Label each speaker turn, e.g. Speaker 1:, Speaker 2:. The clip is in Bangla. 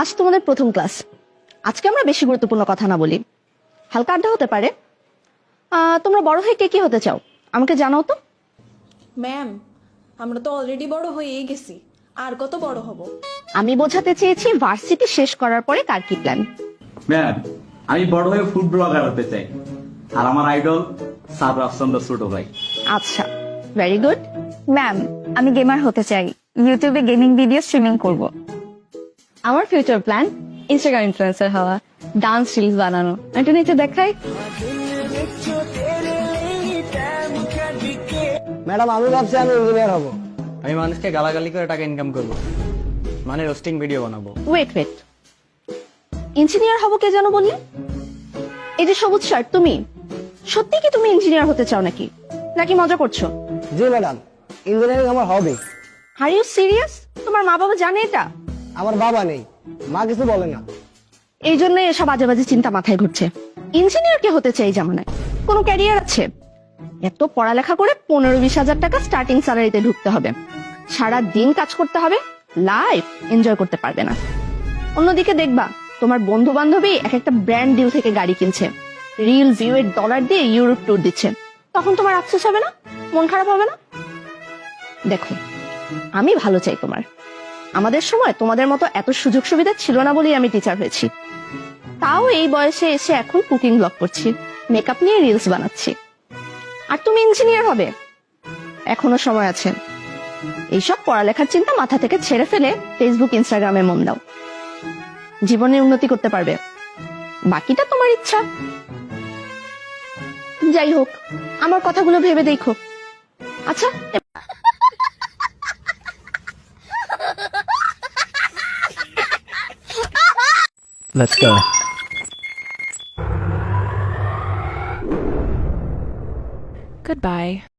Speaker 1: আজ তোমাদের প্রথম ক্লাস। আজকে আমরা বেশি গুরুত্বপূর্ণ কথা না বলি, হালকা আড্ডা হতে পারে। তোমরা বড় হয়ে কে কি হতে চাও আমাকে জানাও তো।
Speaker 2: ম্যাম, আমরা তো অলরেডি বড় হয়েই গেছি, আর কত বড় হব?
Speaker 1: আমি বোঝাতে চেয়েছি ভার্সিটি শেষ করার পরে কার কি প্ল্যান।
Speaker 3: ম্যাম, আমি বড় হয়ে ফুড ব্লগার হতে চাই, আর আমার আইডল সাবরাফ চন্দ্র ছোট ভাই।
Speaker 1: আচ্ছা, ভেরি গুড।
Speaker 4: ম্যাম, আমি গেমার হতে চাই, ইউটিউবে গেমিং ভিডিও স্ট্রিমিং করব।
Speaker 1: আমার ফিউচার প্ল্যান ইনস্টাগ্রাম ইনফ্লুয়েন্সার হওয়া, ডান্স রিলস বানানো, এটা নিচে দেখাই।
Speaker 5: ম্যাডাম, আমি ভাবছি আমি ইঞ্জিনিয়ার হব।
Speaker 6: আমি মানুষকে গালাগালি করে টাকা ইনকাম করব, মানে রোস্টিং ভিডিও বানাবো।
Speaker 1: ওয়েট ওয়েট, ইঞ্জিনিয়ার হব কে যেন বললে? এই যে সবুজ শার্ট, তুমি সত্যি কি তুমি ইঞ্জিনিয়ার হতে চাও নাকি নাকি মজা করছো?
Speaker 5: জি ম্যাডাম, ইঞ্জিনিয়ারিং আমার হবি।
Speaker 1: Are you serious? তোমার মা বাবা জানে এটা?
Speaker 5: আমার বাবা নেই, মা কিছু বলে না।
Speaker 1: এই জন্য এসব বাজে বাজে চিন্তা মাথায় ঘুরছে। ইঞ্জিনিয়ার কে হতে চাই এই জামানায়? কোনো ক্যারিয়ার আছে? এত পড়ালেখা করে 15-20 হাজার টাকা স্টার্টিং স্যালারিতে ঢুকতে হবে, সারা দিন কাজ করতে হবে, লাইফ এনজয় করতে পারবে না। অন্যদিকে দেখবা তোমার বন্ধু বান্ধবী এক একটা ব্র্যান্ড ডিল থেকে গাড়ি কিনছে, রিল ভিউ এর ডলার দিয়ে ইউরোপ ট্যুর দিচ্ছে, তখন তোমার আফসোস হবে না? মন খারাপ হবে না? দেখো, আমি ভালো চাই তোমার। আমাদের সময় তোমাদের মতো এত সুযোগ সুবিধা ছিল না বলেই আমি টিচার হয়েছি। তাও এই বয়সে এসে এখন কুকিং ব্লগ করছি, মেকআপ নিয়ে রিলস বানাচ্ছি। আর তুমি ইঞ্জিনিয়ার হবে? এখনো সময় আছে। এইসব পড়ালেখার চিন্তা মাথা থেকে ছেড়ে ফেলে ফেসবুক ইনস্টাগ্রামে মন দাও, জীবনে উন্নতি করতে পারবে। বাকিটা তোমার ইচ্ছা। যাই হোক, আমার কথাগুলো ভেবে দেখো। আচ্ছা,
Speaker 6: Let's go.
Speaker 7: Goodbye.